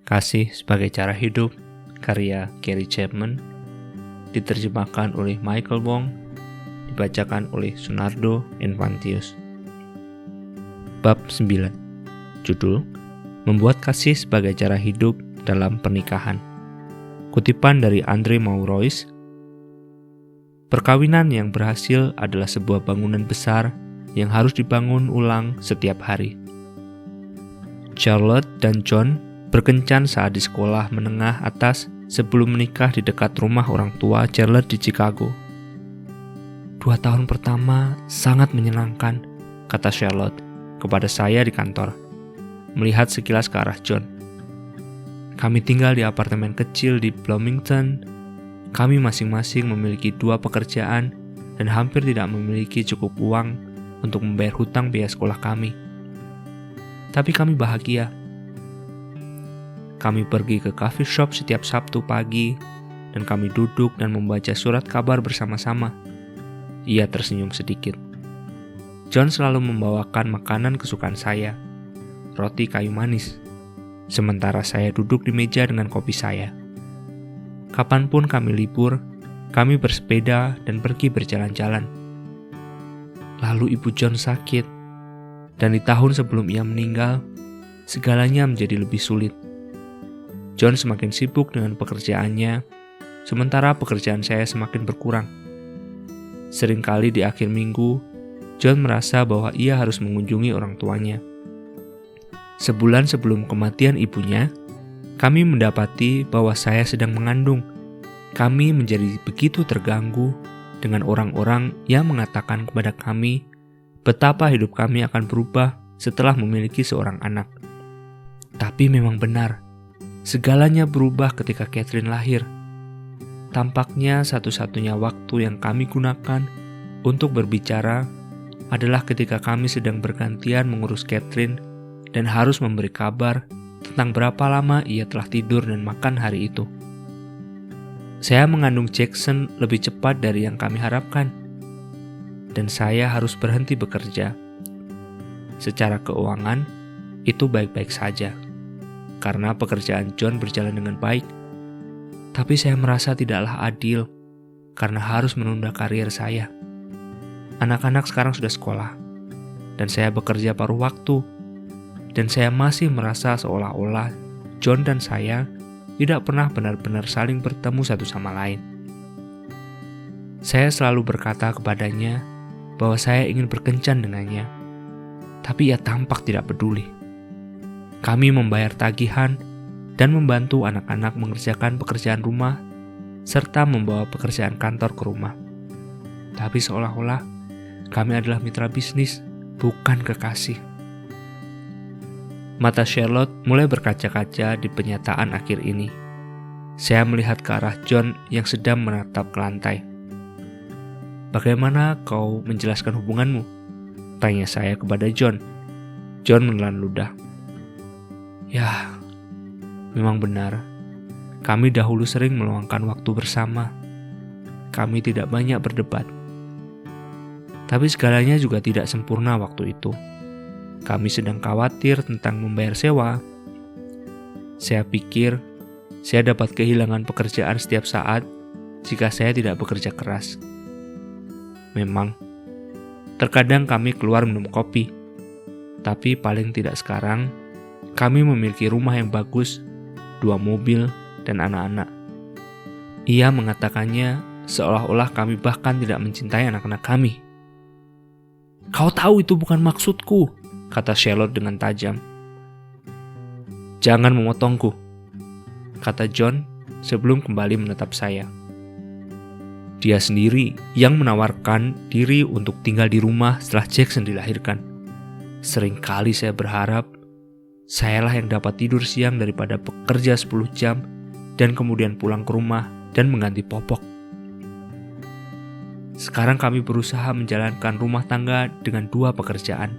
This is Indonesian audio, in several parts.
Kasih sebagai Cara Hidup, karya Gary Chapman, diterjemahkan oleh Michael Wong, dibacakan oleh Sunardo Infantius. Bab 9. Judul: Membuat Kasih sebagai Cara Hidup dalam Pernikahan. Kutipan dari Andre Maurois. Perkawinan yang berhasil adalah sebuah bangunan besar yang harus dibangun ulang setiap hari. Charlotte dan John berkencan saat di sekolah menengah atas sebelum menikah di dekat rumah orang tua Charlotte di Chicago. 2 tahun pertama sangat menyenangkan, kata Charlotte kepada saya di kantor, melihat sekilas ke arah John. Kami tinggal di apartemen kecil di Bloomington. Kami masing-masing memiliki 2 pekerjaan dan hampir tidak memiliki cukup uang untuk membayar hutang biaya sekolah kami. Tapi kami bahagia. Kami pergi ke coffee shop setiap Sabtu pagi, dan kami duduk dan membaca surat kabar bersama-sama. Ia tersenyum sedikit. John selalu membawakan makanan kesukaan saya, roti kayu manis, sementara saya duduk di meja dengan kopi saya. Kapanpun kami libur, kami bersepeda dan pergi berjalan-jalan. Lalu ibu John sakit, dan di tahun sebelum ia meninggal, segalanya menjadi lebih sulit. John semakin sibuk dengan pekerjaannya, sementara pekerjaan saya semakin berkurang. Seringkali di akhir minggu, John merasa bahwa ia harus mengunjungi orang tuanya. Sebulan sebelum kematian ibunya, kami mendapati bahwa saya sedang mengandung. Kami menjadi begitu terganggu dengan orang-orang yang mengatakan kepada kami betapa hidup kami akan berubah setelah memiliki seorang anak. Tapi memang benar, segalanya berubah ketika Catherine lahir. Tampaknya satu-satunya waktu yang kami gunakan untuk berbicara adalah ketika kami sedang bergantian mengurus Catherine dan harus memberi kabar tentang berapa lama ia telah tidur dan makan hari itu. Saya mengandung Jackson lebih cepat dari yang kami harapkan, dan saya harus berhenti bekerja. Secara keuangan, itu baik-baik saja, karena pekerjaan John berjalan dengan baik. Tapi saya merasa tidaklah adil, karena harus menunda karier saya. Anak-anak sekarang sudah sekolah, dan saya bekerja paruh waktu, dan saya masih merasa seolah-olah John dan saya tidak pernah benar-benar saling bertemu satu sama lain. Saya selalu berkata kepadanya bahwa saya ingin berkencan dengannya, tapi ia tampak tidak peduli. Kami membayar tagihan dan membantu anak-anak mengerjakan pekerjaan rumah, serta membawa pekerjaan kantor ke rumah. Tapi seolah-olah kami adalah mitra bisnis, bukan kekasih. Mata Charlotte mulai berkaca-kaca di penyataan akhir ini. Saya melihat ke arah John yang sedang menatap ke lantai. "Bagaimana kau menjelaskan hubunganmu?" tanya saya kepada John. John menelan ludah. "Ya, memang benar. Kami dahulu sering meluangkan waktu bersama. Kami tidak banyak berdebat. Tapi segalanya juga tidak sempurna waktu itu. Kami sedang khawatir tentang membayar sewa. Saya pikir saya dapat kehilangan pekerjaan setiap saat jika saya tidak bekerja keras. Memang, terkadang kami keluar minum kopi. Tapi paling tidak sekarang, kami memiliki rumah yang bagus, 2 mobil, dan anak-anak." Ia mengatakannya seolah-olah kami bahkan tidak mencintai anak-anak kami. "Kau tahu itu bukan maksudku," kata Charlotte dengan tajam. "Jangan memotongku," kata John sebelum kembali menatap saya. Dia sendiri yang menawarkan diri untuk tinggal di rumah setelah Jackson dilahirkan. Seringkali saya berharap sayalah yang dapat tidur siang daripada bekerja 10 jam dan kemudian pulang ke rumah dan mengganti popok. Sekarang kami berusaha menjalankan rumah tangga dengan 2 pekerjaan.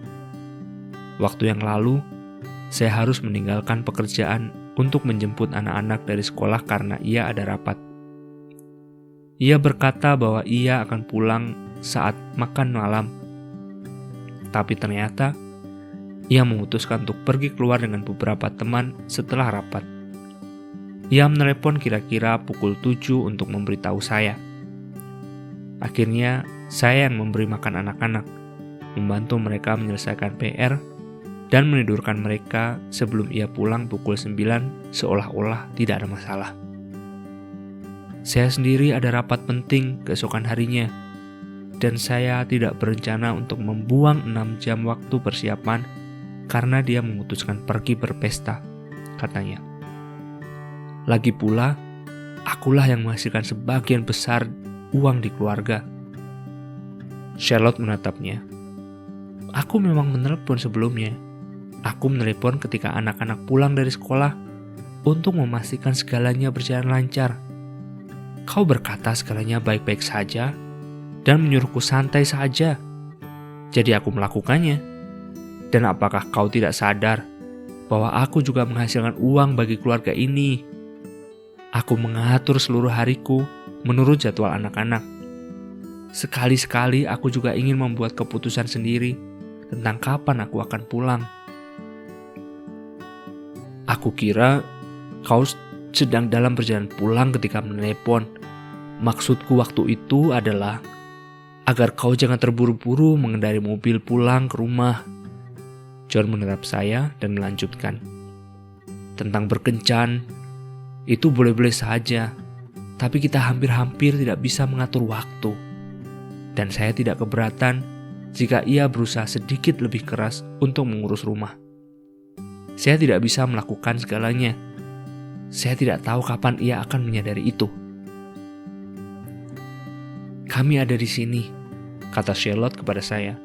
Waktu yang lalu, saya harus meninggalkan pekerjaan untuk menjemput anak-anak dari sekolah karena ia ada rapat. Ia berkata bahwa ia akan pulang saat makan malam. Tapi ternyata ia memutuskan untuk pergi keluar dengan beberapa teman setelah rapat. Ia menelepon kira-kira pukul 7 untuk memberitahu saya. Akhirnya, saya yang memberi makan anak-anak, membantu mereka menyelesaikan PR, dan menidurkan mereka sebelum ia pulang pukul 9 seolah-olah tidak ada masalah. Saya sendiri ada rapat penting keesokan harinya, dan saya tidak berencana untuk membuang 6 jam waktu persiapan karena dia memutuskan pergi berpesta, katanya. Lagi pula, akulah yang menghasilkan sebagian besar uang di keluarga. Charlotte menatapnya. Aku memang menelepon sebelumnya. Aku menelepon ketika anak-anak pulang dari sekolah untuk memastikan segalanya berjalan lancar. Kau berkata segalanya baik-baik saja dan menyuruhku santai saja. Jadi aku melakukannya. Dan apakah kau tidak sadar bahwa aku juga menghasilkan uang bagi keluarga ini? Aku mengatur seluruh hariku menurut jadwal anak-anak. Sekali-sekali aku juga ingin membuat keputusan sendiri tentang kapan aku akan pulang. Aku kira kau sedang dalam perjalanan pulang ketika menelepon. Maksudku waktu itu adalah agar kau jangan terburu-buru mengendarai mobil pulang ke rumah. John menatap saya dan melanjutkan. Tentang berkencan, itu boleh-boleh saja, tapi kita hampir-hampir tidak bisa mengatur waktu. Dan saya tidak keberatan jika ia berusaha sedikit lebih keras untuk mengurus rumah. Saya tidak bisa melakukan segalanya. Saya tidak tahu kapan ia akan menyadari itu. Kami ada di sini, kata Charlotte kepada saya.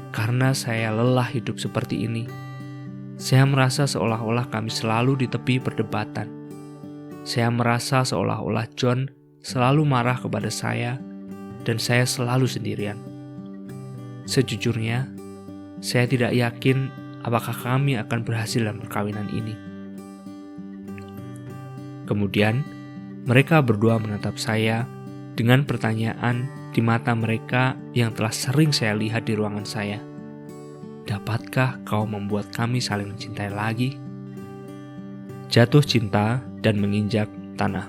Karena saya lelah hidup seperti ini. Saya merasa seolah-olah kami selalu di tepi perdebatan. Saya merasa seolah-olah John selalu marah kepada saya dan saya selalu sendirian. Sejujurnya, saya tidak yakin apakah kami akan berhasil dalam perkawinan ini. Kemudian, mereka berdua menatap saya dengan pertanyaan di mata mereka yang telah sering saya lihat di ruangan saya. Dapatkah kau membuat kami saling mencintai lagi? Jatuh cinta dan menginjak tanah.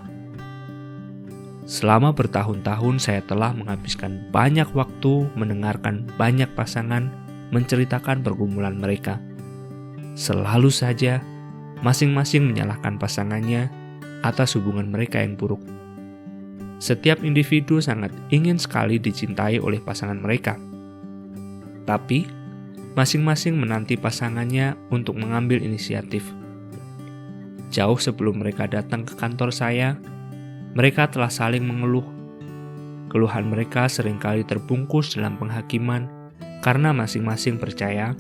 Selama bertahun-tahun saya telah menghabiskan banyak waktu mendengarkan banyak pasangan menceritakan pergumulan mereka. Selalu saja, masing-masing menyalahkan pasangannya atas hubungan mereka yang buruk. Setiap individu sangat ingin sekali dicintai oleh pasangan mereka. Tapi, masing-masing menanti pasangannya untuk mengambil inisiatif. Jauh sebelum mereka datang ke kantor saya, mereka telah saling mengeluh. Keluhan mereka seringkali terbungkus dalam penghakiman karena masing-masing percaya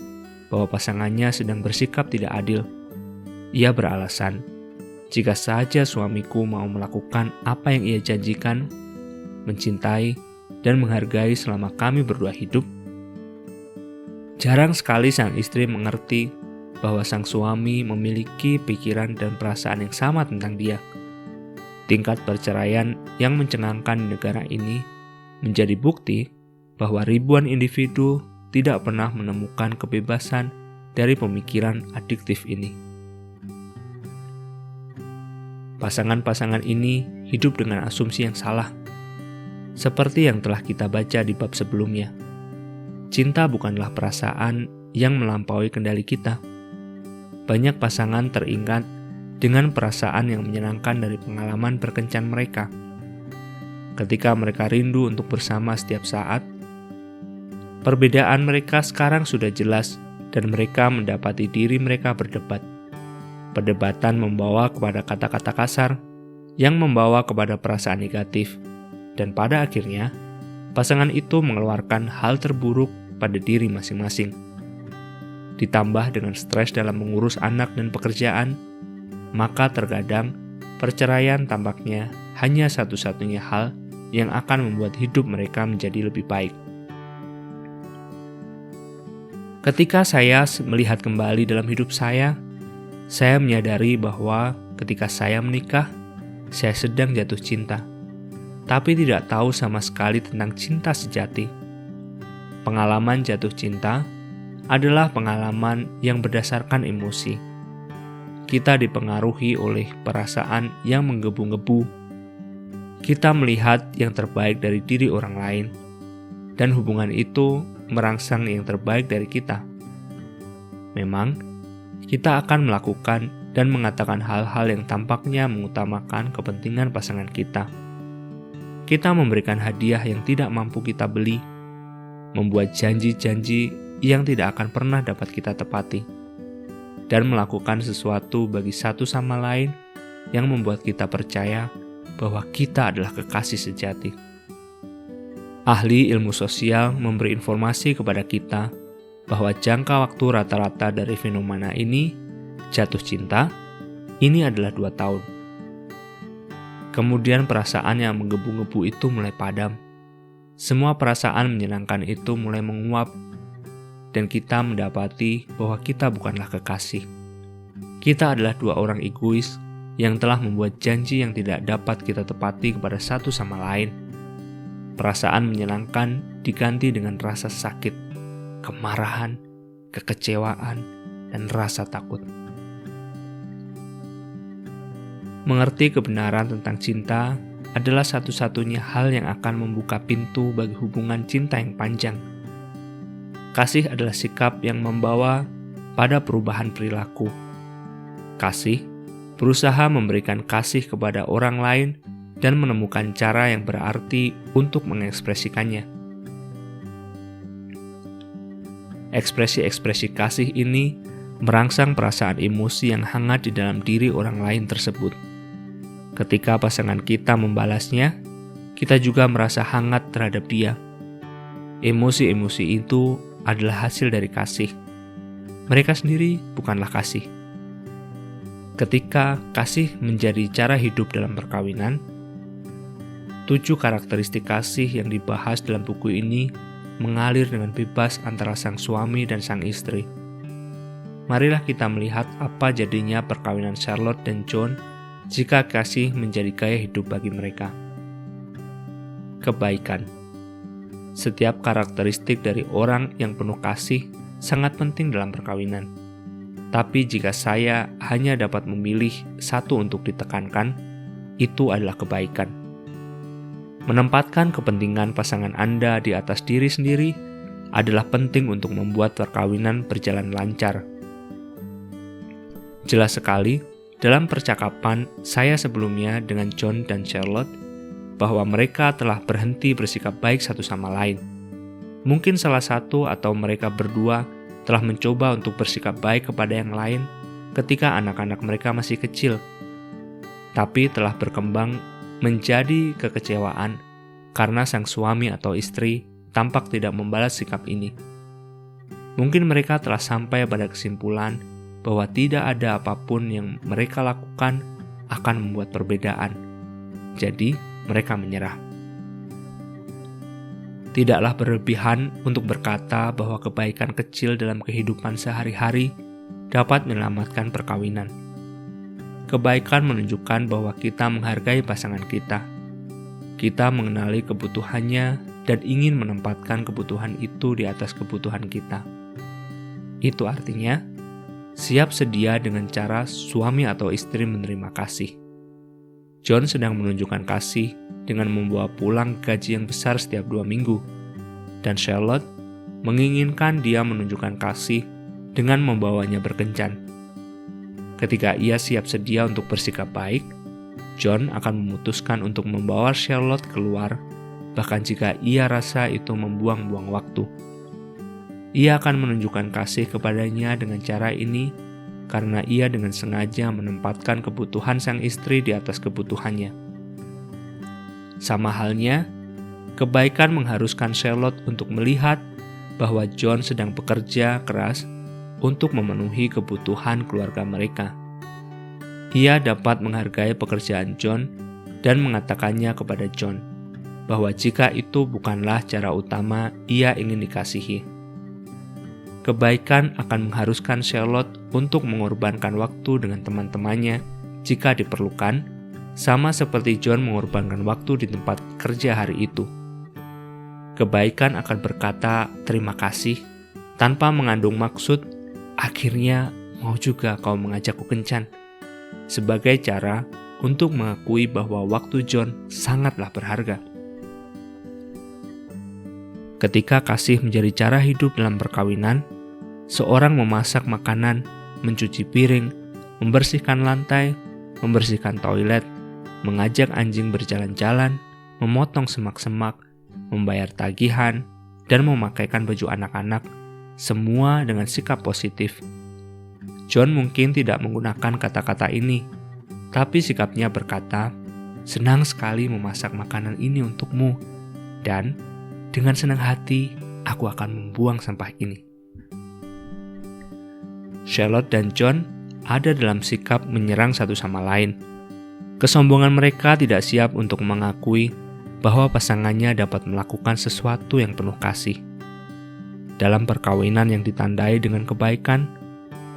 bahwa pasangannya sedang bersikap tidak adil. Ia beralasan, jika saja suamiku mau melakukan apa yang ia janjikan, mencintai dan menghargai selama kami berdua hidup, jarang sekali sang istri mengerti bahwa sang suami memiliki pikiran dan perasaan yang sama tentang dia. Tingkat perceraian yang mencengangkan di negara ini menjadi bukti bahwa ribuan individu tidak pernah menemukan kebebasan dari pemikiran adiktif ini. Pasangan-pasangan ini hidup dengan asumsi yang salah, seperti yang telah kita baca di bab sebelumnya. Cinta bukanlah perasaan yang melampaui kendali kita. Banyak pasangan teringat dengan perasaan yang menyenangkan dari pengalaman berkencan mereka. Ketika mereka rindu untuk bersama setiap saat, perbedaan mereka sekarang sudah jelas dan mereka mendapati diri mereka berdebat. Perdebatan membawa kepada kata-kata kasar yang membawa kepada perasaan negatif, dan pada akhirnya pasangan itu mengeluarkan hal terburuk pada diri masing-masing. Ditambah dengan stres dalam mengurus anak dan pekerjaan, maka terkadang perceraian tampaknya hanya satu-satunya hal yang akan membuat hidup mereka menjadi lebih baik. Ketika saya melihat kembali dalam hidup saya menyadari bahwa ketika saya menikah, saya sedang jatuh cinta, tapi tidak tahu sama sekali tentang cinta sejati. Pengalaman jatuh cinta adalah pengalaman yang berdasarkan emosi. kita dipengaruhi oleh perasaan yang menggebu-gebu. Kita melihat yang terbaik dari diri orang lain, dan hubungan itu merangsang yang terbaik dari kita. Memang, kita akan melakukan dan mengatakan hal-hal yang tampaknya mengutamakan kepentingan pasangan kita. Kita memberikan hadiah yang tidak mampu kita beli, membuat janji-janji yang tidak akan pernah dapat kita tepati, dan melakukan sesuatu bagi satu sama lain yang membuat kita percaya bahwa kita adalah kekasih sejati. Ahli ilmu sosial memberi informasi kepada kita bahwa jangka waktu rata-rata dari fenomena ini, jatuh cinta, ini adalah 2 tahun. Kemudian perasaan yang menggebu-gebu itu mulai padam. Semua perasaan menyenangkan itu mulai menguap, dan kita mendapati bahwa kita bukanlah kekasih. Kita adalah 2 orang egois yang telah membuat janji yang tidak dapat kita tepati kepada satu sama lain. Perasaan menyenangkan diganti dengan rasa sakit, kemarahan, kekecewaan, dan rasa takut. Mengerti kebenaran tentang cinta adalah satu-satunya hal yang akan membuka pintu bagi hubungan cinta yang panjang. Kasih adalah sikap yang membawa pada perubahan perilaku. Kasih berusaha memberikan kasih kepada orang lain dan menemukan cara yang berarti untuk mengekspresikannya. Ekspresi-ekspresi kasih ini merangsang perasaan emosi yang hangat di dalam diri orang lain tersebut. Ketika pasangan kita membalasnya, kita juga merasa hangat terhadap dia. Emosi-emosi itu adalah hasil dari kasih. Mereka sendiri bukanlah kasih. Ketika kasih menjadi cara hidup dalam perkawinan, 7 karakteristik kasih yang dibahas dalam buku ini mengalir dengan bebas antara sang suami dan sang istri. Marilah kita melihat apa jadinya perkawinan Charlotte dan John jika kasih menjadi gaya hidup bagi mereka. Kebaikan. Setiap karakteristik dari orang yang penuh kasih sangat penting dalam perkawinan. Tapi jika saya hanya dapat memilih satu untuk ditekankan, itu adalah kebaikan. Menempatkan kepentingan pasangan Anda di atas diri sendiri adalah penting untuk membuat perkawinan berjalan lancar. Jelas sekali, dalam percakapan saya sebelumnya dengan John dan Charlotte, bahwa mereka telah berhenti bersikap baik satu sama lain. Mungkin salah satu atau mereka berdua telah mencoba untuk bersikap baik kepada yang lain ketika anak-anak mereka masih kecil, tapi telah berkembang menjadi kekecewaan karena sang suami atau istri tampak tidak membalas sikap ini. Mungkin mereka telah sampai pada kesimpulan bahwa tidak ada apapun yang mereka lakukan akan membuat perbedaan. Jadi, mereka menyerah. Tidaklah berlebihan untuk berkata bahwa kebaikan kecil dalam kehidupan sehari-hari dapat menyelamatkan perkawinan. Kebaikan menunjukkan bahwa kita menghargai pasangan kita. Kita mengenali kebutuhannya dan ingin menempatkan kebutuhan itu di atas kebutuhan kita. Itu artinya, siap sedia dengan cara suami atau istri menerima kasih. John sedang menunjukkan kasih dengan membawa pulang gaji yang besar setiap 2 minggu, dan Charlotte menginginkan dia menunjukkan kasih dengan membawanya berkencan. Ketika ia siap sedia untuk bersikap baik, John akan memutuskan untuk membawa Charlotte keluar, bahkan jika ia rasa itu membuang-buang waktu. Ia akan menunjukkan kasih kepadanya dengan cara ini karena ia dengan sengaja menempatkan kebutuhan sang istri di atas kebutuhannya. Sama halnya, kebaikan mengharuskan Charlotte untuk melihat bahwa John sedang bekerja keras untuk memenuhi kebutuhan keluarga mereka. Ia dapat menghargai pekerjaan John dan mengatakannya kepada John bahwa jika itu bukanlah cara utama ia ingin dikasihi. Kebaikan akan mengharuskan Charlotte untuk mengorbankan waktu dengan teman-temannya jika diperlukan, sama seperti John mengorbankan waktu di tempat kerja hari itu. Kebaikan akan berkata terima kasih tanpa mengandung maksud, akhirnya mau juga kau mengajakku kencan. sebagai cara untuk mengakui bahwa waktu John sangatlah berharga. Ketika kasih menjadi cara hidup dalam perkawinan, seorang memasak makanan, mencuci piring, membersihkan lantai, membersihkan toilet, mengajak anjing berjalan-jalan, memotong semak-semak, membayar tagihan, dan memakaikan baju anak-anak, semua dengan sikap positif. John mungkin tidak menggunakan kata-kata ini, tapi sikapnya berkata, "Senang sekali memasak makanan ini untukmu, dan dengan senang hati aku akan membuang sampah ini." Charlotte dan John ada dalam sikap menyerang satu sama lain. Kesombongan mereka tidak siap untuk mengakui bahwa pasangannya dapat melakukan sesuatu yang penuh kasih. Dalam perkawinan yang ditandai dengan kebaikan,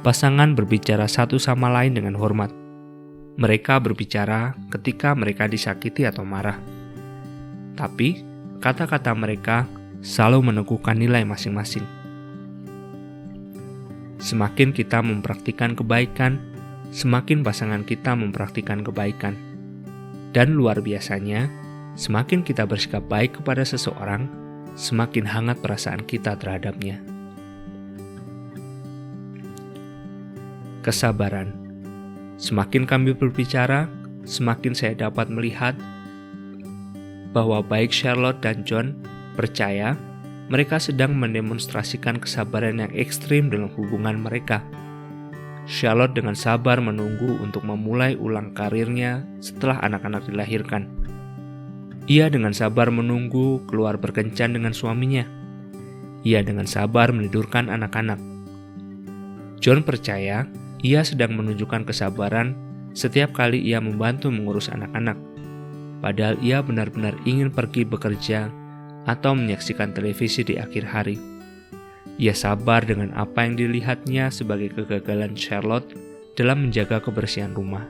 pasangan berbicara satu sama lain dengan hormat. Mereka berbicara ketika mereka disakiti atau marah. Tapi, kata-kata mereka selalu meneguhkan nilai masing-masing. Semakin kita mempraktikkan kebaikan, semakin pasangan kita mempraktikkan kebaikan. Dan luar biasanya, semakin kita bersikap baik kepada seseorang, semakin hangat perasaan kita terhadapnya. Kesabaran. Semakin kami berbicara, semakin saya dapat melihat bahwa baik Charlotte dan John percaya mereka sedang mendemonstrasikan kesabaran yang ekstrim dalam hubungan mereka. Charlotte dengan sabar menunggu untuk memulai ulang karirnya setelah anak-anak dilahirkan. Ia dengan sabar menunggu keluar berkencan dengan suaminya. Ia dengan sabar menidurkan anak-anak. John percaya ia sedang menunjukkan kesabaran setiap kali ia membantu mengurus anak-anak, padahal ia benar-benar ingin pergi bekerja atau menyaksikan televisi di akhir hari. Ia sabar dengan apa yang dilihatnya sebagai kegagalan Charlotte dalam menjaga kebersihan rumah.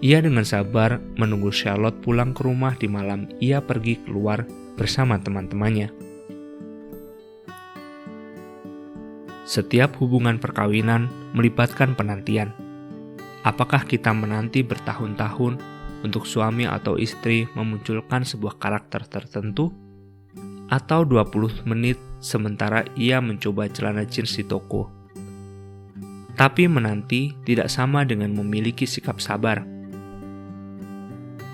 Ia dengan sabar menunggu Charlotte pulang ke rumah di malam ia pergi keluar bersama teman-temannya. Setiap hubungan perkawinan melibatkan penantian. Apakah kita menanti bertahun-tahun untuk suami atau istri memunculkan sebuah karakter tertentu? Atau 20 menit sementara ia mencoba celana jeans di toko? Tapi menanti tidak sama dengan memiliki sikap sabar.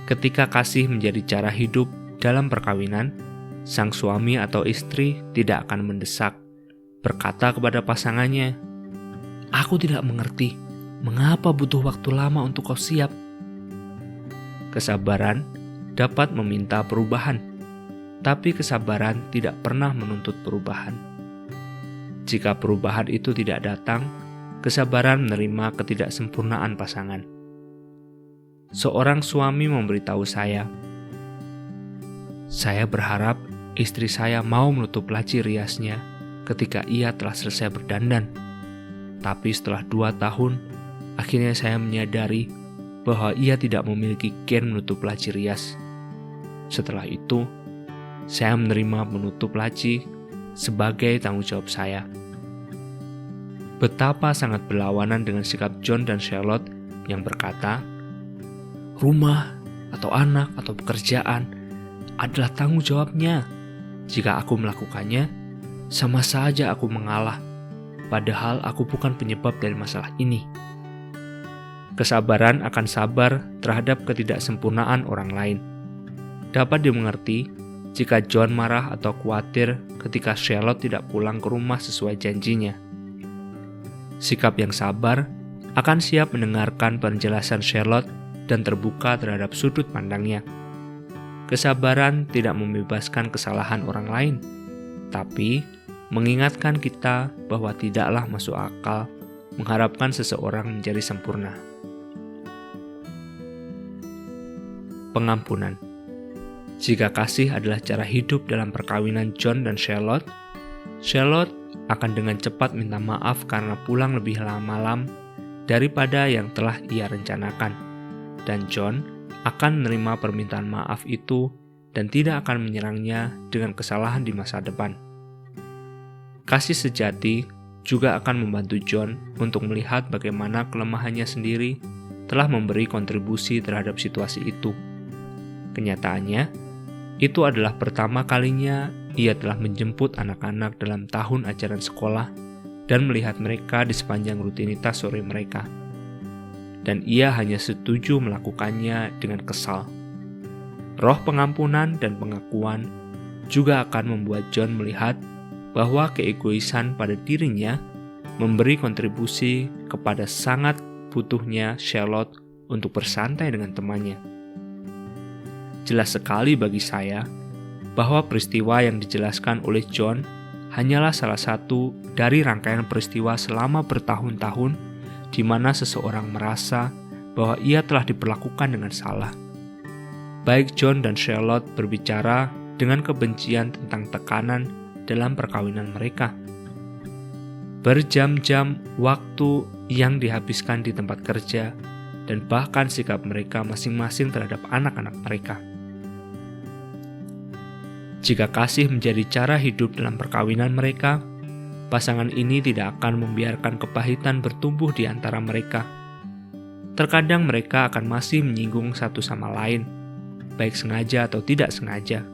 Ketika kasih menjadi cara hidup dalam perkawinan, sang suami atau istri tidak akan mendesak, berkata kepada pasangannya, "Aku tidak mengerti, mengapa butuh waktu lama untuk kau siap?" Kesabaran dapat meminta perubahan, tapi kesabaran tidak pernah menuntut perubahan. Jika perubahan itu tidak datang, kesabaran menerima ketidaksempurnaan pasangan. Seorang suami memberitahu saya berharap istri saya mau menutup laci riasnya ketika ia telah selesai berdandan. Tapi setelah 2 tahun, akhirnya saya menyadari bahwa ia tidak memiliki gen menutup laci rias. Setelah itu, saya menerima menutup laci sebagai tanggung jawab saya. Betapa sangat berlawanan dengan sikap John dan Charlotte yang berkata, "Rumah atau anak atau pekerjaan adalah tanggung jawabnya. Jika aku melakukannya, sama saja aku mengalah, padahal aku bukan penyebab dari masalah ini." Kesabaran akan sabar terhadap ketidaksempurnaan orang lain. Dapat dimengerti jika John marah atau khawatir ketika Charlotte tidak pulang ke rumah sesuai janjinya. Sikap yang sabar akan siap mendengarkan penjelasan Charlotte dan terbuka terhadap sudut pandangnya. Kesabaran tidak membebaskan kesalahan orang lain, tapi mengingatkan kita bahwa tidaklah masuk akal mengharapkan seseorang menjadi sempurna. Pengampunan. Jika kasih adalah cara hidup dalam perkawinan John dan Charlotte, Charlotte akan dengan cepat minta maaf karena pulang lebih malam daripada yang telah ia rencanakan, dan John akan menerima permintaan maaf itu dan tidak akan menyerangnya dengan kesalahan di masa depan. Kasih sejati juga akan membantu John untuk melihat bagaimana kelemahannya sendiri telah memberi kontribusi terhadap situasi itu. Kenyataannya, itu adalah pertama kalinya ia telah menjemput anak-anak dalam tahun ajaran sekolah dan melihat mereka di sepanjang rutinitas sore mereka. Dan ia hanya setuju melakukannya dengan kesal. Roh pengampunan dan pengakuan juga akan membuat John melihat bahwa keegoisan pada dirinya memberi kontribusi kepada sangat butuhnya Charlotte untuk bersantai dengan temannya. Jelas sekali bagi saya bahwa peristiwa yang dijelaskan oleh John hanyalah salah satu dari rangkaian peristiwa selama bertahun-tahun di mana seseorang merasa bahwa ia telah diperlakukan dengan salah. Baik John dan Charlotte berbicara dengan kebencian tentang tekanan dalam perkawinan mereka. Berjam-jam waktu yang dihabiskan di tempat kerja dan bahkan sikap mereka masing-masing terhadap anak-anak mereka. Jika kasih menjadi cara hidup dalam perkawinan mereka, pasangan ini tidak akan membiarkan kepahitan bertumbuh di antara mereka. Terkadang mereka akan masih menyinggung satu sama lain, baik sengaja atau tidak sengaja.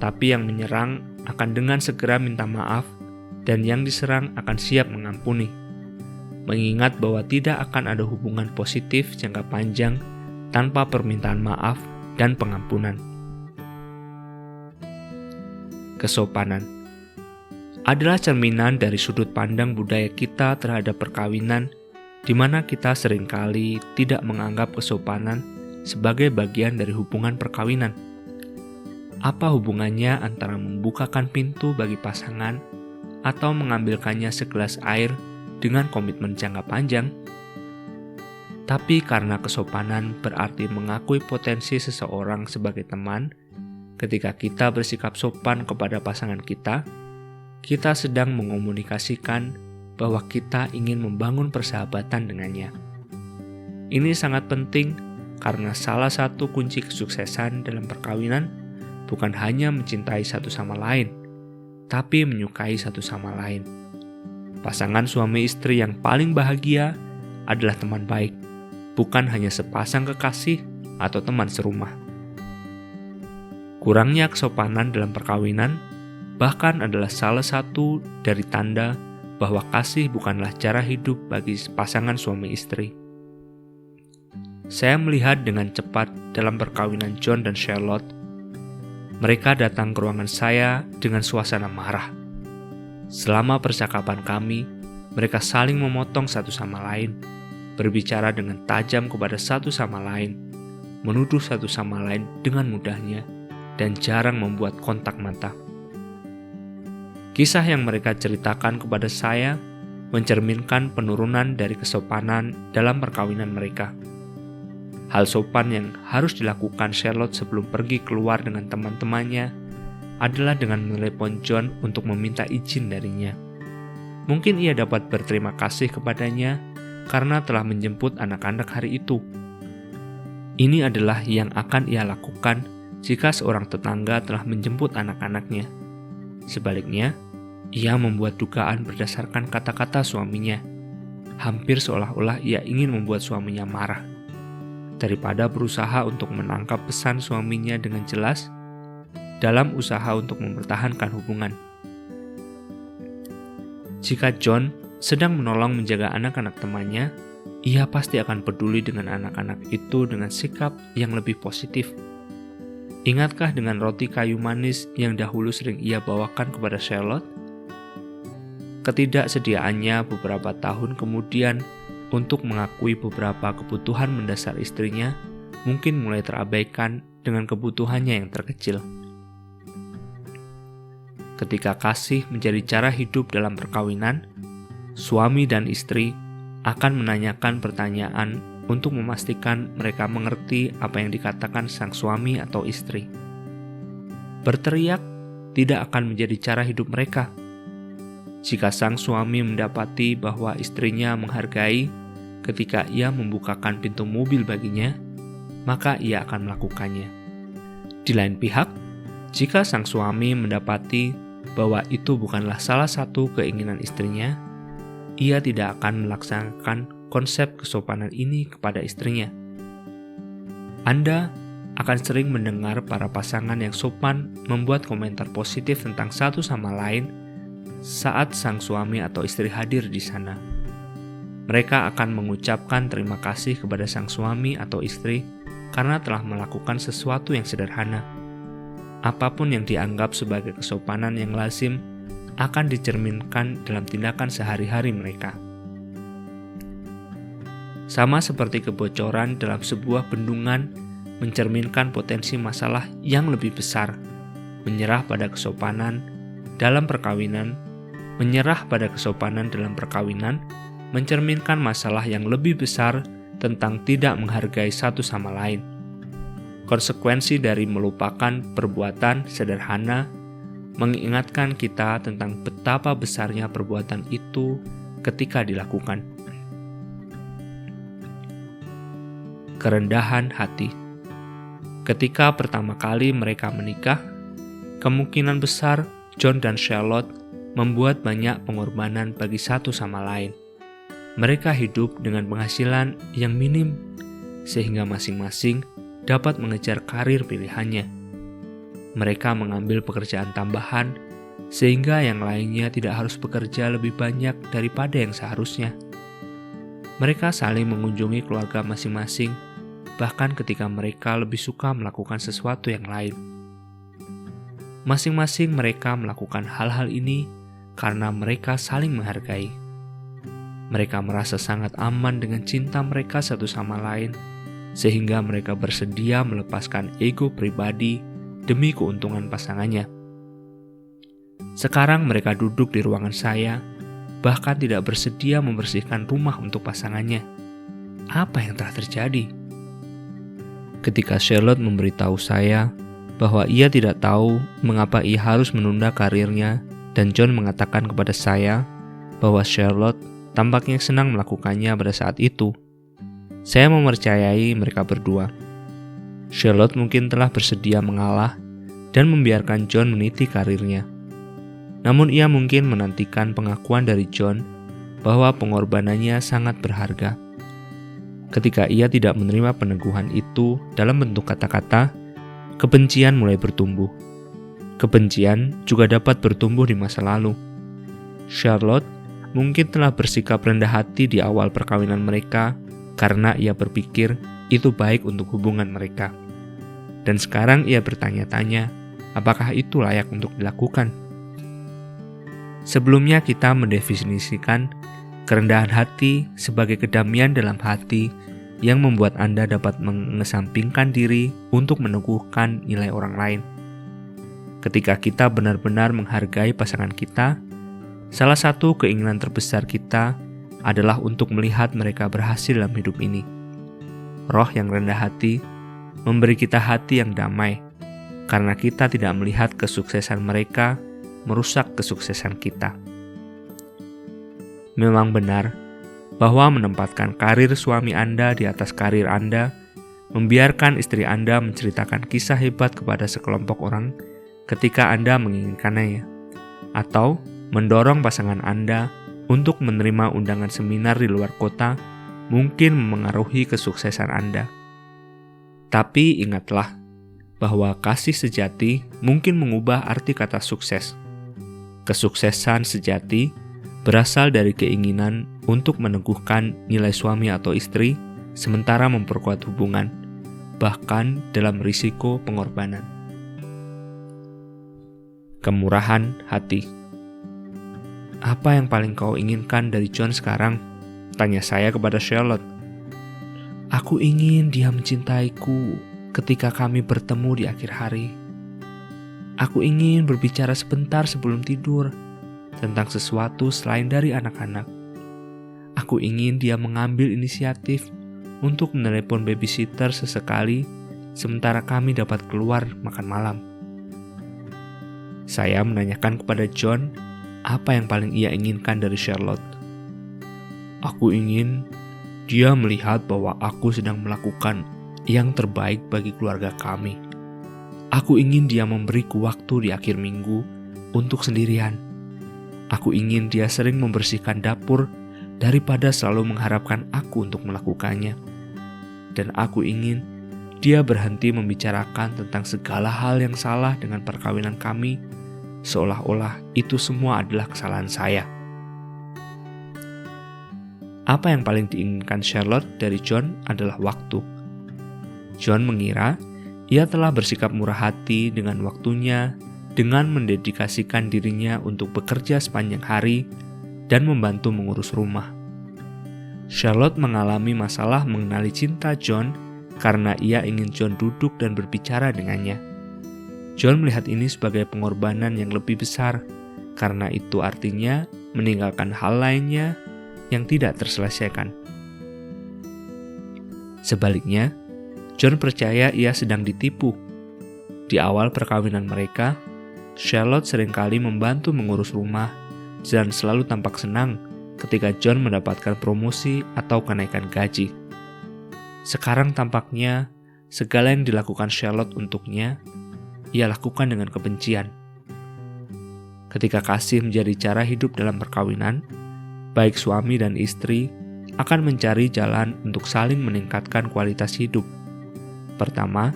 Tapi yang menyerang akan dengan segera minta maaf, dan yang diserang akan siap mengampuni. Mengingat bahwa tidak akan ada hubungan positif jangka panjang tanpa permintaan maaf dan pengampunan. Kesopanan adalah cerminan dari sudut pandang budaya kita terhadap perkawinan, di mana kita seringkali tidak menganggap kesopanan sebagai bagian dari hubungan perkawinan. Apa hubungannya antara membukakan pintu bagi pasangan atau mengambilkannya segelas air dengan komitmen jangka panjang? Tapi karena kesopanan berarti mengakui potensi seseorang sebagai teman, ketika kita bersikap sopan kepada pasangan kita sedang mengomunikasikan bahwa kita ingin membangun persahabatan dengannya. Ini sangat penting karena salah satu kunci kesuksesan dalam perkawinan bukan hanya mencintai satu sama lain, tapi menyukai satu sama lain. Pasangan suami istri yang paling bahagia adalah teman baik, bukan hanya sepasang kekasih atau teman serumah. Kurangnya kesopanan dalam perkawinan bahkan adalah salah satu dari tanda bahwa kasih bukanlah cara hidup bagi pasangan suami istri. Saya melihat dengan cepat dalam perkawinan John dan Charlotte. Mereka datang ke ruangan saya dengan suasana marah. Selama percakapan kami, mereka saling memotong satu sama lain, berbicara dengan tajam kepada satu sama lain, menuduh satu sama lain dengan mudahnya, dan jarang membuat kontak mata. Kisah yang mereka ceritakan kepada saya mencerminkan penurunan dari kesopanan dalam perkawinan mereka. Hal sopan yang harus dilakukan Charlotte sebelum pergi keluar dengan teman-temannya adalah dengan menelepon John untuk meminta izin darinya. Mungkin ia dapat berterima kasih kepadanya karena telah menjemput anak-anak hari itu. Ini adalah yang akan ia lakukan jika seorang tetangga telah menjemput anak-anaknya. Sebaliknya, ia membuat dugaan berdasarkan kata-kata suaminya, hampir seolah-olah ia ingin membuat suaminya marah. Daripada berusaha untuk menangkap pesan suaminya dengan jelas, dalam usaha untuk mempertahankan hubungan. Jika John sedang menolong menjaga anak-anak temannya, ia pasti akan peduli dengan anak-anak itu dengan sikap yang lebih positif. Ingatkah dengan roti kayu manis yang dahulu sering ia bawakan kepada Charlotte? Ketidaksediaannya beberapa tahun kemudian untuk mengakui beberapa kebutuhan mendasar istrinya mungkin mulai terabaikan dengan kebutuhannya yang terkecil. Ketika kasih menjadi cara hidup dalam perkawinan, suami dan istri akan menanyakan pertanyaan untuk memastikan mereka mengerti apa yang dikatakan sang suami atau istri. Berteriak tidak akan menjadi cara hidup mereka. Jika sang suami mendapati bahwa istrinya menghargai ketika ia membukakan pintu mobil baginya, maka ia akan melakukannya. Di lain pihak, jika sang suami mendapati bahwa itu bukanlah salah satu keinginan istrinya, ia tidak akan melaksanakan konsep kesopanan ini kepada istrinya. Anda akan sering mendengar para pasangan yang sopan membuat komentar positif tentang satu sama lain saat sang suami atau istri hadir di sana. Mereka akan mengucapkan terima kasih kepada sang suami atau istri karena telah melakukan sesuatu yang sederhana. Apapun yang dianggap sebagai kesopanan yang lazim akan dicerminkan dalam tindakan sehari-hari mereka. Sama seperti kebocoran dalam sebuah bendungan mencerminkan potensi masalah yang lebih besar, menyerah pada kesopanan dalam perkawinan mencerminkan masalah yang lebih besar tentang tidak menghargai satu sama lain. Konsekuensi dari melupakan perbuatan sederhana mengingatkan kita tentang betapa besarnya perbuatan itu ketika dilakukan. Kerendahan hati. Ketika pertama kali mereka menikah, kemungkinan besar John dan Charlotte membuat banyak pengorbanan bagi satu sama lain. Mereka hidup dengan penghasilan yang minim, sehingga masing-masing dapat mengejar karir pilihannya. Mereka mengambil pekerjaan tambahan, sehingga yang lainnya tidak harus bekerja lebih banyak daripada yang seharusnya. Mereka saling mengunjungi keluarga masing-masing, bahkan ketika mereka lebih suka melakukan sesuatu yang lain. Masing-masing mereka melakukan hal-hal ini karena mereka saling menghargai. Mereka merasa sangat aman dengan cinta mereka satu sama lain, sehingga mereka bersedia melepaskan ego pribadi demi keuntungan pasangannya. Sekarang mereka duduk di ruangan saya, bahkan tidak bersedia membersihkan rumah untuk pasangannya. Apa yang telah terjadi? Ketika Charlotte memberitahu saya bahwa ia tidak tahu mengapa ia harus menunda karirnya, dan John mengatakan kepada saya bahwa Charlotte tampaknya senang melakukannya pada saat itu, saya mempercayai mereka berdua. Charlotte mungkin telah bersedia mengalah dan membiarkan John meniti karirnya. Namun ia mungkin menantikan pengakuan dari John bahwa pengorbanannya sangat berharga. Ketika ia tidak menerima peneguhan itu dalam bentuk kata-kata, kebencian mulai bertumbuh. Kebencian juga dapat bertumbuh di masa lalu. Charlotte mungkin telah bersikap rendah hati di awal perkawinan mereka karena ia berpikir itu baik untuk hubungan mereka. Dan sekarang ia bertanya-tanya, apakah itu layak untuk dilakukan? Sebelumnya kita mendefinisikan kerendahan hati sebagai kedamaian dalam hati yang membuat Anda dapat mengesampingkan diri untuk meneguhkan nilai orang lain. Ketika kita benar-benar menghargai pasangan kita, salah satu keinginan terbesar kita adalah untuk melihat mereka berhasil dalam hidup ini. Roh yang rendah hati memberi kita hati yang damai, karena kita tidak melihat kesuksesan mereka merusak kesuksesan kita. Memang benar bahwa menempatkan karir suami Anda di atas karir Anda, membiarkan istri Anda menceritakan kisah hebat kepada sekelompok orang ketika Anda menginginkannya, atau mendorong pasangan Anda untuk menerima undangan seminar di luar kota mungkin memengaruhi kesuksesan Anda. Tapi ingatlah bahwa kasih sejati mungkin mengubah arti kata sukses. Kesuksesan sejati berasal dari keinginan untuk meneguhkan nilai suami atau istri sementara memperkuat hubungan, bahkan dalam risiko pengorbanan. Kemurahan hati. Apa yang paling kau inginkan dari John sekarang? Tanya saya kepada Charlotte. Aku ingin dia mencintaiku ketika kami bertemu di akhir hari. Aku ingin berbicara sebentar sebelum tidur tentang sesuatu selain dari anak-anak. Aku ingin dia mengambil inisiatif untuk menelepon babysitter sesekali sementara kami dapat keluar makan malam. Saya menanyakan kepada John apa yang paling ia inginkan dari Charlotte. Aku ingin dia melihat bahwa aku sedang melakukan yang terbaik bagi keluarga kami. Aku ingin dia memberiku waktu di akhir minggu untuk sendirian. Aku ingin dia sering membersihkan dapur daripada selalu mengharapkan aku untuk melakukannya. Dan aku ingin dia berhenti membicarakan tentang segala hal yang salah dengan perkawinan kami, seolah-olah itu semua adalah kesalahan saya. Apa yang paling diinginkan Charlotte dari John adalah waktu. John mengira ia telah bersikap murah hati dengan waktunya, dengan mendedikasikan dirinya untuk bekerja sepanjang hari dan membantu mengurus rumah. Charlotte mengalami masalah mengenali cinta John karena ia ingin John duduk dan berbicara dengannya. John melihat ini sebagai pengorbanan yang lebih besar, karena itu artinya meninggalkan hal lainnya yang tidak terselesaikan. Sebaliknya, John percaya ia sedang ditipu. Di awal perkawinan mereka, Charlotte seringkali membantu mengurus rumah dan selalu tampak senang ketika John mendapatkan promosi atau kenaikan gaji. Sekarang tampaknya segala yang dilakukan Charlotte untuknya, ia lakukan dengan kebencian. Ketika kasih menjadi cara hidup dalam perkawinan, baik suami dan istri akan mencari jalan untuk saling meningkatkan kualitas hidup. Pertama,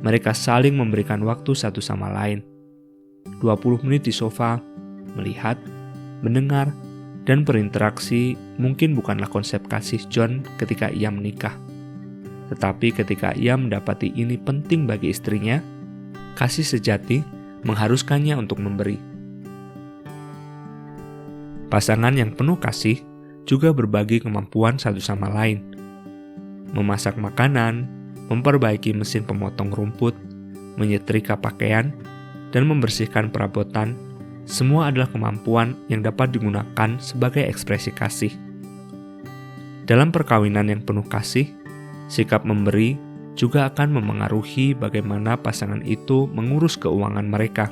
mereka saling memberikan waktu satu sama lain. 20 menit di sofa, melihat, mendengar, dan berinteraksi mungkin bukanlah konsep kasih John ketika ia menikah. Tetapi ketika ia mendapati ini penting bagi istrinya, kasih sejati mengharuskannya untuk memberi. Pasangan yang penuh kasih juga berbagi kemampuan satu sama lain. Memasak makanan, memperbaiki mesin pemotong rumput, menyetrika pakaian, dan membersihkan perabotan, semua adalah kemampuan yang dapat digunakan sebagai ekspresi kasih. Dalam perkawinan yang penuh kasih, sikap memberi juga akan memengaruhi bagaimana pasangan itu mengurus keuangan mereka.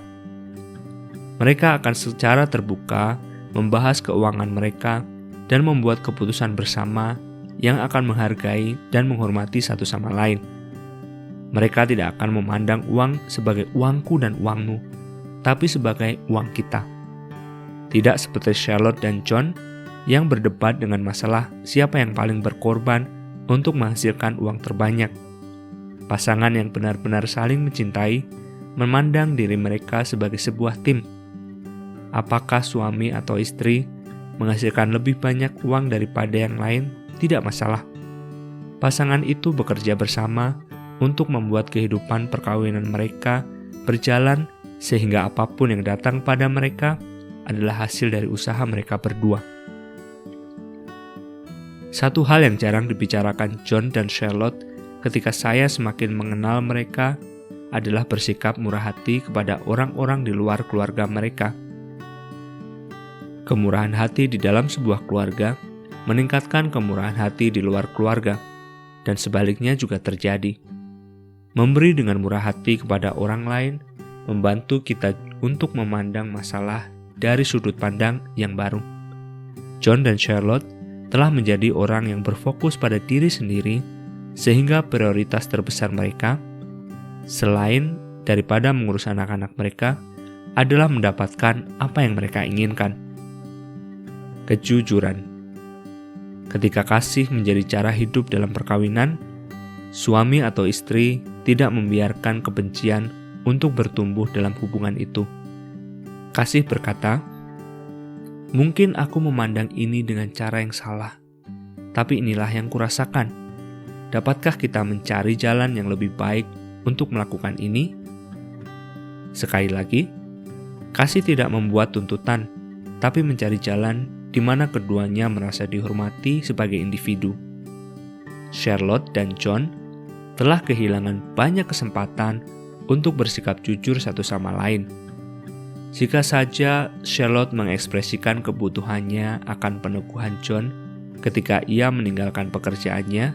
Mereka akan secara terbuka membahas keuangan mereka dan membuat keputusan bersama yang akan menghargai dan menghormati satu sama lain. Mereka tidak akan memandang uang sebagai uangku dan uangmu, tapi sebagai uang kita. Tidak seperti Charlotte dan John yang berdebat dengan masalah siapa yang paling berkorban untuk menghasilkan uang terbanyak. Pasangan yang benar-benar saling mencintai memandang diri mereka sebagai sebuah tim. Apakah suami atau istri menghasilkan lebih banyak uang daripada yang lain? Tidak masalah. Pasangan itu bekerja bersama untuk membuat kehidupan perkawinan mereka berjalan sehingga apapun yang datang pada mereka adalah hasil dari usaha mereka berdua. Satu hal yang jarang dibicarakan John dan Charlotte ketika saya semakin mengenal mereka adalah bersikap murah hati kepada orang-orang di luar keluarga mereka. Kemurahan hati di dalam sebuah keluarga meningkatkan kemurahan hati di luar keluarga, dan sebaliknya juga terjadi. Memberi dengan murah hati kepada orang lain membantu kita untuk memandang masalah dari sudut pandang yang baru. John dan Charlotte telah menjadi orang yang berfokus pada diri sendiri, sehingga prioritas terbesar mereka, selain daripada mengurus anak-anak mereka, adalah mendapatkan apa yang mereka inginkan. Kejujuran. Ketika kasih menjadi cara hidup dalam perkawinan, suami atau istri tidak membiarkan kebencian untuk bertumbuh dalam hubungan itu. Kasih berkata, "Mungkin aku memandang ini dengan cara yang salah, tapi inilah yang kurasakan. Dapatkah kita mencari jalan yang lebih baik untuk melakukan ini?" Sekali lagi, kasih tidak membuat tuntutan, tapi mencari jalan di mana keduanya merasa dihormati sebagai individu. Charlotte dan John telah kehilangan banyak kesempatan untuk bersikap jujur satu sama lain. Jika saja Charlotte mengekspresikan kebutuhannya akan peneguhan John ketika ia meninggalkan pekerjaannya,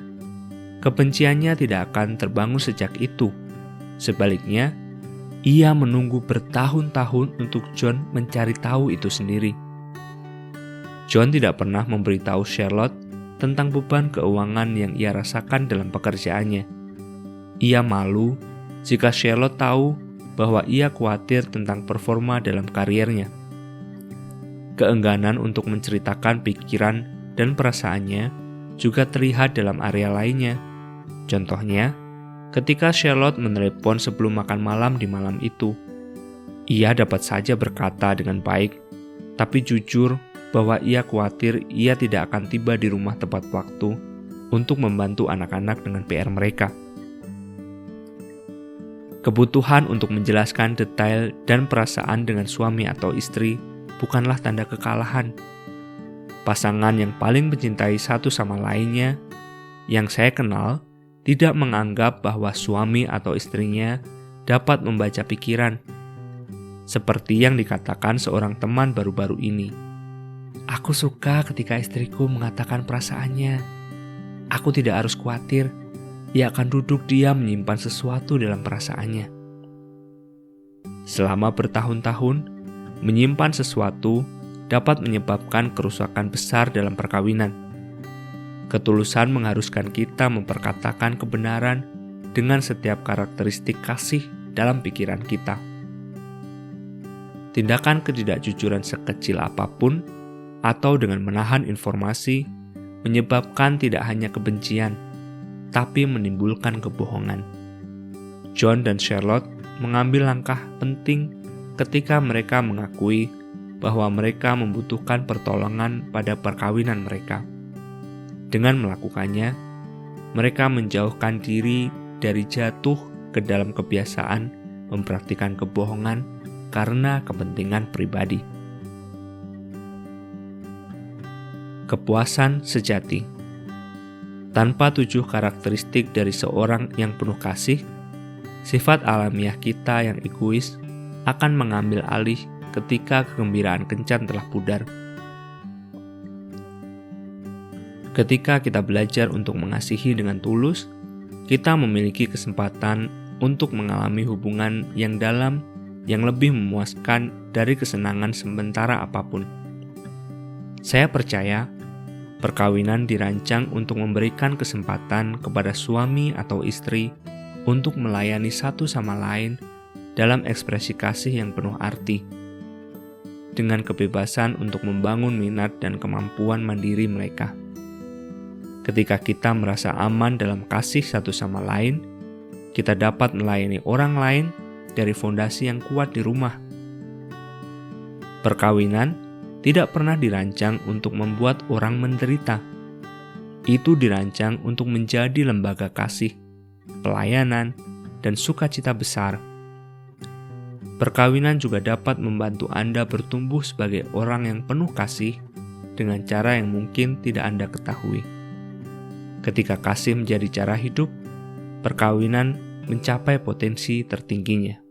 kebenciannya tidak akan terbangun sejak itu. Sebaliknya, ia menunggu bertahun-tahun untuk John mencari tahu itu sendiri. John tidak pernah memberitahu Charlotte tentang beban keuangan yang ia rasakan dalam pekerjaannya. Ia malu jika Charlotte tahu bahwa ia khawatir tentang performa dalam kariernya. Keengganan untuk menceritakan pikiran dan perasaannya juga terlihat dalam area lainnya. Contohnya, ketika Charlotte menelepon sebelum makan malam di malam itu, ia dapat saja berkata dengan baik, tapi jujur bahwa ia khawatir ia tidak akan tiba di rumah tepat waktu untuk membantu anak-anak dengan PR mereka. Kebutuhan untuk menjelaskan detail dan perasaan dengan suami atau istri bukanlah tanda kekalahan. Pasangan yang paling mencintai satu sama lainnya, yang saya kenal, tidak menganggap bahwa suami atau istrinya dapat membaca pikiran. Seperti yang dikatakan seorang teman baru-baru ini. Aku suka ketika istriku mengatakan perasaannya. Aku tidak harus khawatir, ia akan duduk diam menyimpan sesuatu dalam perasaannya. Selama bertahun-tahun, menyimpan sesuatu dapat menyebabkan kerusakan besar dalam perkawinan. Ketulusan mengharuskan kita memperkatakan kebenaran dengan setiap karakteristik kasih dalam pikiran kita. Tindakan ketidakjujuran sekecil apapun atau dengan menahan informasi menyebabkan tidak hanya kebencian, tapi menimbulkan kebohongan. John dan Charlotte mengambil langkah penting ketika mereka mengakui bahwa mereka membutuhkan pertolongan pada perkawinan mereka. Dengan melakukannya, mereka menjauhkan diri dari jatuh ke dalam kebiasaan mempraktikkan kebohongan karena kepentingan pribadi. Kepuasan sejati. Tanpa 7 karakteristik dari seorang yang penuh kasih, sifat alamiah kita yang egois akan mengambil alih ketika kegembiraan kencan telah pudar. Ketika kita belajar untuk mengasihi dengan tulus, kita memiliki kesempatan untuk mengalami hubungan yang dalam, yang lebih memuaskan dari kesenangan sementara apapun. Saya percaya, perkawinan dirancang untuk memberikan kesempatan kepada suami atau istri untuk melayani satu sama lain dalam ekspresi kasih yang penuh arti, dengan kebebasan untuk membangun minat dan kemampuan mandiri mereka. Ketika kita merasa aman dalam kasih satu sama lain, kita dapat melayani orang lain dari fondasi yang kuat di rumah. Perkawinan tidak pernah dirancang untuk membuat orang menderita. Itu dirancang untuk menjadi lembaga kasih, pelayanan, dan sukacita besar. Perkawinan juga dapat membantu Anda bertumbuh sebagai orang yang penuh kasih dengan cara yang mungkin tidak Anda ketahui. Ketika kasih menjadi cara hidup, perkawinan mencapai potensi tertingginya.